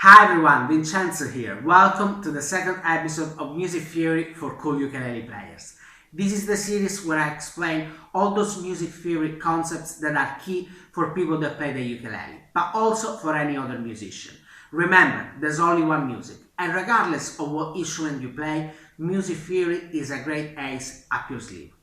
Hi everyone, Vincenzo here. Welcome to the second episode of Music Theory for Cool Ukulele Players. This is the series where I explain all those music theory concepts that are key for people that play the ukulele, but also for any other musician. Remember, there's only one music, and regardless of what instrument you play, music theory is a great ace up your sleeve.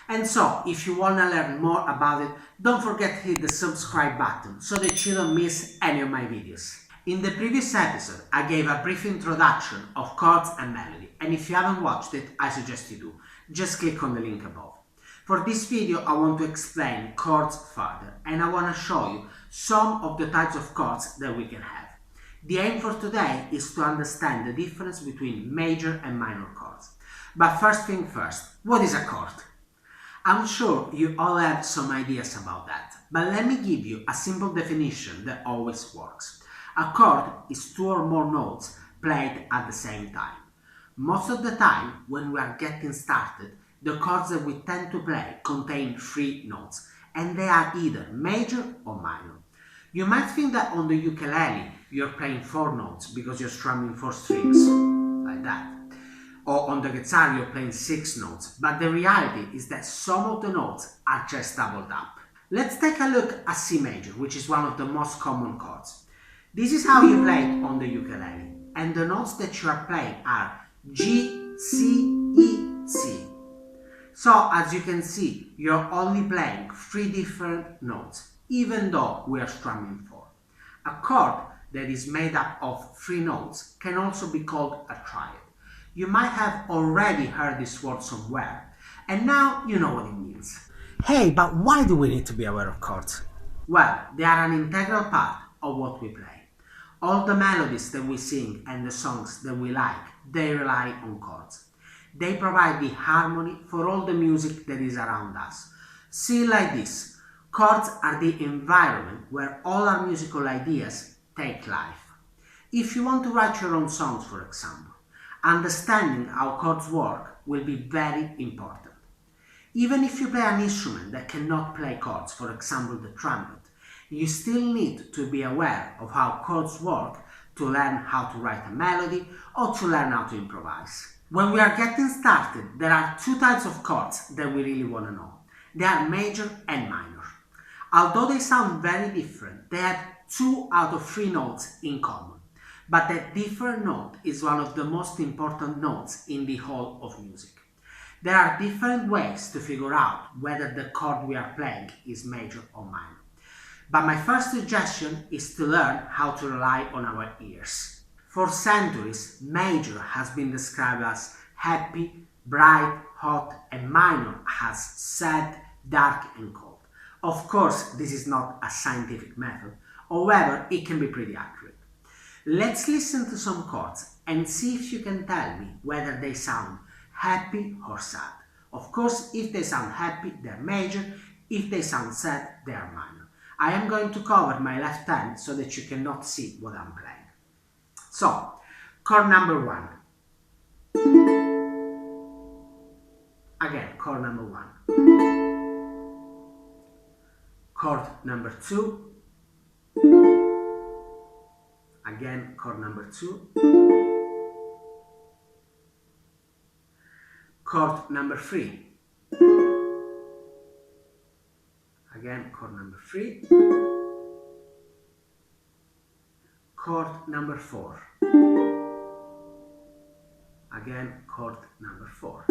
And so, if you want to learn more about it, don't forget to hit the subscribe button so that you don't miss any of my videos. In the previous episode, I gave a brief introduction of chords and melody, and if you haven't watched it, I suggest you do. Just click on the link above. For this video, I want to explain chords further, and I want to show you some of the types of chords that we can have. The aim for today is to understand the difference between major and minor chords. But first thing first, what is a chord? I'm sure you all have some ideas about that, but let me give you a simple definition that always works. A chord is two or more notes played at the same time. Most of the time, when we are getting started, the chords that we tend to play contain three notes, and they are either major or minor. You might think that on the ukulele you're playing four notes because you're strumming four strings, like that. Or on the guitar you're playing six notes, but the reality is that some of the notes are just doubled up. Let's take a look at C major, which is one of the most common chords. This is how you play it on the ukulele, and the notes that you are playing are G, C, E, C. So as you can see, you're only playing three different notes, even though we are strumming four. A chord that is made up of three notes can also be called a triad. You might have already heard this word somewhere, and now you know what it means. Hey, but why do we need to be aware of chords? Well, they are an integral part of what we play. All the melodies that we sing and the songs that we like, they rely on chords. They provide the harmony for all the music that is around us. See it like this. Chords are the environment where all our musical ideas take life. If you want to write your own songs, for example, understanding how chords work will be very important. Even if you play an instrument that cannot play chords, for example the trumpet, you still need to be aware of how chords work to learn how to write a melody or to learn how to improvise. When we are getting started, there are two types of chords that we really want to know. They are major and minor. Although they sound very different, they have 2 out of 3 notes in common. But that different note is one of the most important notes in the whole of music. There are different ways to figure out whether the chord we are playing is major or minor. But my first suggestion is to learn how to rely on our ears. For centuries, major has been described as happy, bright, hot, and minor as sad, dark, and cold. Of course, this is not a scientific method, however, it can be pretty accurate. Let's listen to some chords and see if you can tell me whether they sound happy or sad. Of course, if they sound happy, they're major. If they sound sad, they are minor. I am going to cover my left hand so that you cannot see what I'm playing. So, chord number 1. Again, chord number 1. Chord number 2. Again, chord number 2. Chord number 3. Again, chord number 3. Chord number 4. Again, chord number 4.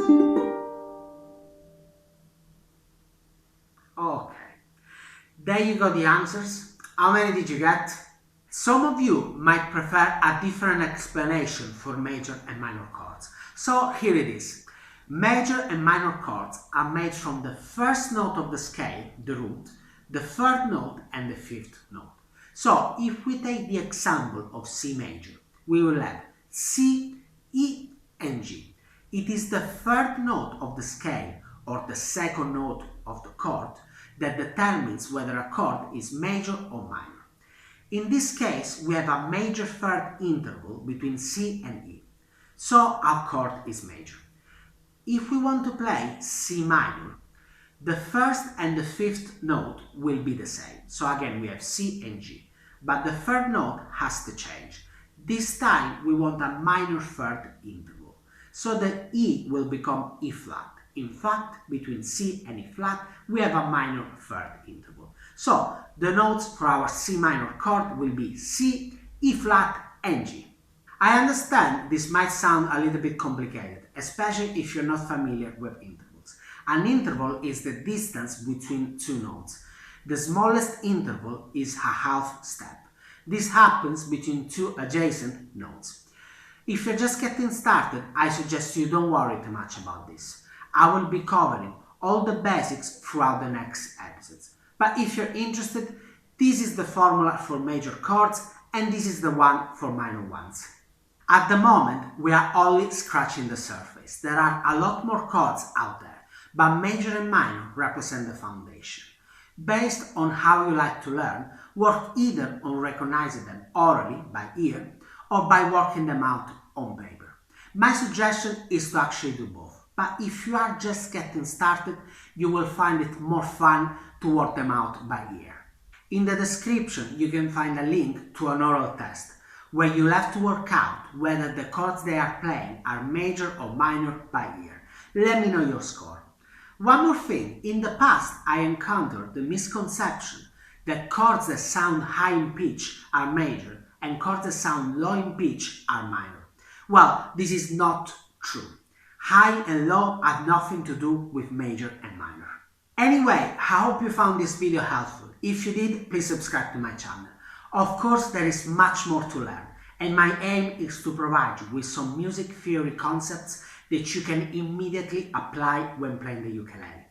Okay. There you go, the answers. How many did you get? Some of you might prefer a different explanation for major and minor chords. So here it is. Major and minor chords are made from the first note of the scale, the root, the third note and the fifth note. So if we take the example of C major, we will have C, E and G. It is the third note of the scale or the second note of the chord that determines whether a chord is major or minor. In this case, we have a major third interval between C and E. So our chord is major. If we want to play C minor, the first and the fifth note will be the same. So again, we have C and G. But the third note has to change. This time we want a minor third interval. So the E will become E flat. In fact, between C and E flat, we have a minor third interval. So the notes for our C minor chord will be C, E flat, and G. I understand this might sound a little bit complicated, especially if you're not familiar with intervals. An interval is the distance between two notes. The smallest interval is a half step. This happens between two adjacent notes. If you're just getting started, I suggest you don't worry too much about this. I will be covering all the basics throughout the next episodes. But if you're interested, this is the formula for major chords and this is the one for minor ones. At the moment, we are only scratching the surface. There are a lot more chords out there, but major and minor represent the foundation. Based on how you like to learn, work either on recognizing them orally by ear or by working them out on paper. My suggestion is to actually do both, but if you are just getting started, you will find it more fun to work them out by ear. In the description, you can find a link to an oral test where you'll have to work out whether the chords they are playing are major or minor by ear. Let me know your score. One more thing, in the past I encountered the misconception that chords that sound high in pitch are major and chords that sound low in pitch are minor. Well, this is not true. High and low have nothing to do with major and minor. Anyway, I hope you found this video helpful. If you did, please subscribe to my channel. Of course, there is much more to learn, and my aim is to provide you with some music theory concepts that you can immediately apply when playing the ukulele.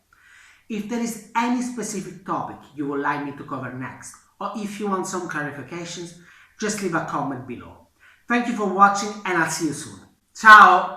If there is any specific topic you would like me to cover next, or if you want some clarifications, just leave a comment below. Thank you for watching and I'll see you soon. Ciao!